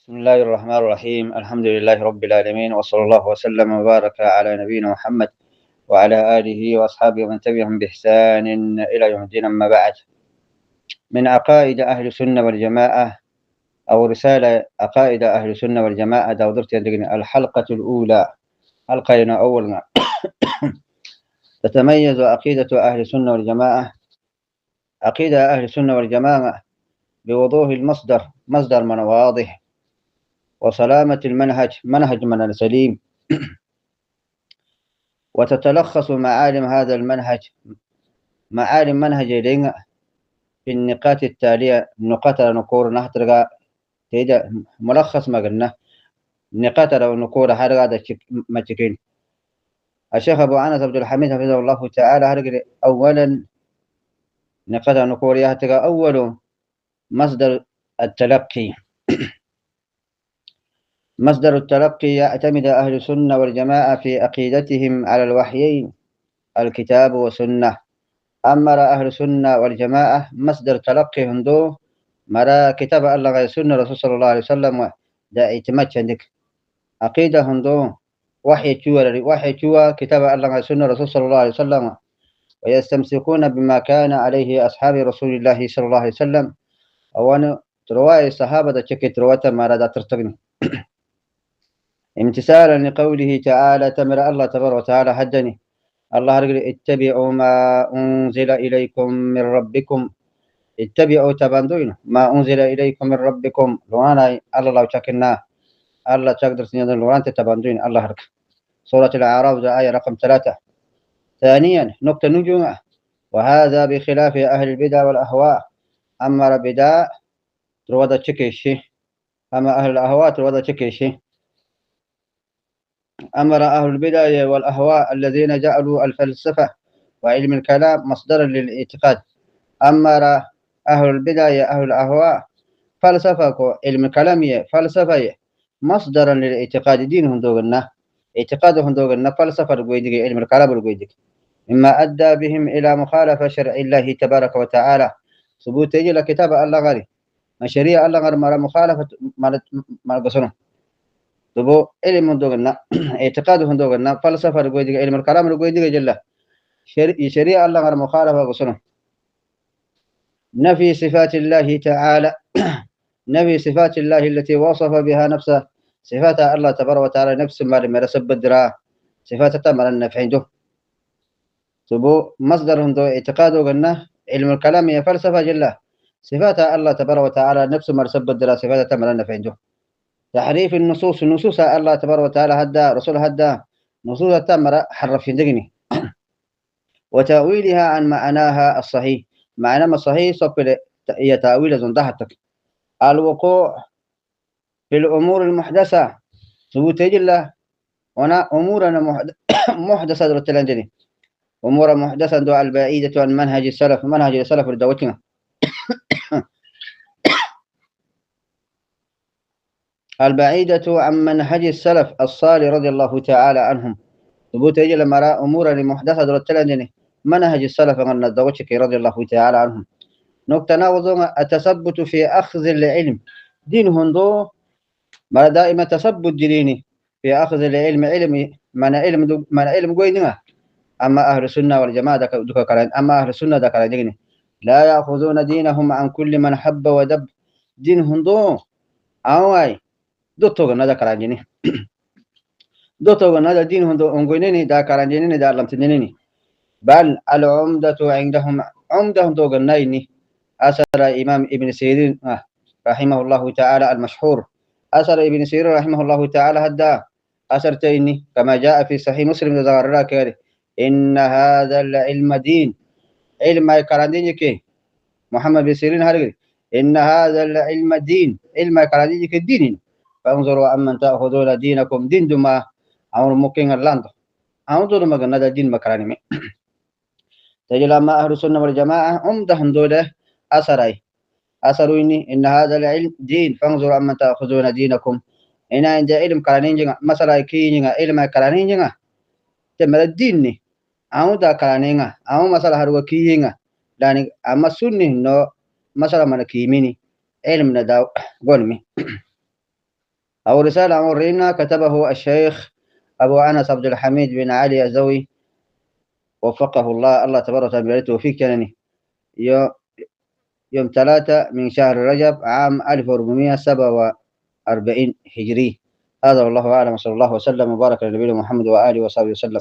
بسم الله الرحمن الرحيم. الحمد لله رب العالمين، وصلى الله وسلم وبارك على نبينا محمد وعلى آله وأصحابه ومن تبعهم بإحسان إلى يوم الدين. أما بعد، من عقائد أهل السنة والجماعة أو رسالة عقائد أهل السنة والجماعة دودرت الحلقة الأولى، حلقة أولنا. تتميز عقيدة أهل السنة والجماعة، عقيدة أهل السنة والجماعة بوضوح المصدر، مصدر من واضح، وسلامة المنهج، منهج من السليم. وتتلخص معالم هذا المنهج، معالم منهج لنا في النقاط التالية. نقاط نقول نحترق تيجا ملخص ما قلنا نقاط لو نقول هذا ما تكين. الشيخ أبو أنس عبد الحميد حفظه الله تعالى هرقل أولا نقاط نقول يهتقى أول مصدر التلقي. مصدر التلقي يعتمد أهل السنة والجماعة في عقيدتهم على الوحيين، الكتاب والسنة. أمر أهل السنة والجماعة مصدر تلقي هندو مرا كتاب الله غير سنة رسول صلى الله عليه وسلم دا اعتماد عندك عقيدة هندو وحي جوا كتاب الله غير سنة رسول صلى الله عليه وسلم، ويستمسكون بما كان عليه أصحاب رسول الله صلى الله عليه وسلم. أولا رواية الصحابة دا شكت رواية مرا دا ترتقني امتثالا لقوله تعالى تمر الله تبارك وتعالى حدني الله رجل اتبعوا ما أنزل إليكم من ربكم، اتبعوا تبندون ما أنزل إليكم من ربكم. لوانا الله لو شكلنا الله تقدر سنين لوان تبندون الله رك. سورة الأعراف آية رقم 3. ثانيا نقطة نجوم، وهذا بخلاف أهل البدع والأهواء. أما البدع تروضى تشكيشي، أما أهل الأهواء تروضى تشكيشي. أمر أهل البدع والأهواء الذين جعلوا الفلسفة وعلم الكلام مصدرا للاعتقاد. أمر أهل البدع أهل الأهواء فلسفة علم الكلام فلسفة مصدرا للاعتقاد. دينهم دوغنا اعتقادهم دوغنا فلسفة القويدك علم الكلام القويدك، مما أدى بهم إلى مخالفة شرع الله تبارك وتعالى. ثبوت يجي لكتاب الله غري مشاريع الله غري مرة مخالفة ما قصنا تبو علم دوغنا اعتقادهم دوغنا فلسفة القويدك علم الكلام القويدك جل شريعة الله غري مخالفة قصنا. نفي صفات الله تعالى نفي صفات الله التي وصف بها نفسه، صفات الله تبارك وتعالى نفس ما لم يرسب الدراء صفات تمر النفع عنده. تبو مصدر عنده اعتقاده قلنا علم الكلام هي فلسفة جله، صفات الله تبارك وتعالى نفس ما رسب الدراء صفات تمر النفع عنده. تحريف النصوص، نصوص الله تبارك وتعالى هدا رسول هدا نصوص تمر حرف دقني. وتأويلها عن معناها الصحيح، معنى ما صحيح صفر هي تأويل زندهتك. الوقوع في الأمور المحدثة، ثبوت الله وانا أمورنا محدثة درتلندني أمور محدثة دعاء البعيدة عن منهج السلف، منهج السلف الدوتنا. البعيدة عن منهج السلف الصالح رضي الله تعالى عنهم. ثبوت الله مرا أمور محدثة درتلندني منهج السلف عن الدوتك رضي الله تعالى عنهم. نقطة التثبت في أخذ العلم، دينهم دو ما دائما تثبت ديني في أخذ العلم، علمي من علم قويدنا. أما أهل السنة والجماعة دك كلام، أما أهل السنة دك كلام لا يأخذون دينهم عن كل من حب ودب. دينهم دو أواي دو توغن هذا كلام جني دو توغن هذا دينهم دو أنقيني دا كلام جني دا لم تنيني. بل العمدة عندهم عمدهم توغن نايني. أثر إمام ابن سيرين رحمه الله تعالى المشهور، أثر ابن سيرين رحمه الله تعالى هدا أثر تيني كما جاء في صحيح مسلم ذكر كده إن هذا العلم دين. علم ما يكرندينك محمد بن سيرين هرقل إن هذا العلم دين، علم ما يكرندينك الدين. فانظروا أمن تأخذون دينكم دين دما أمر ممكن اللاند أنظروا ما قلنا دين مكراني. تجل أما أهل السنة والجماعة عمدهم دوله أثروا إن هذا العلم دين. فانظروا أمن تأخذون دينكم إن عند علم كرانين جنا مثلا كي علم كرانين جنا تمر الدين أو دا كرانينga أو مثلا هرو كيينga لأن أما سنة إنه مثلا من كيميني علم نداو قولمي. أو رسالة أمورينا كتبه الشيخ أبو أنس عبد الحميد بن علي الزوي وفقه الله تبارك وتعالى بالتوفيق كانني يوم 3 من شهر رجب عام 1447 هجري. هذا والله أعلم، صلى الله وسلم وبارك على نبينا محمد وآله وصحبه وسلم.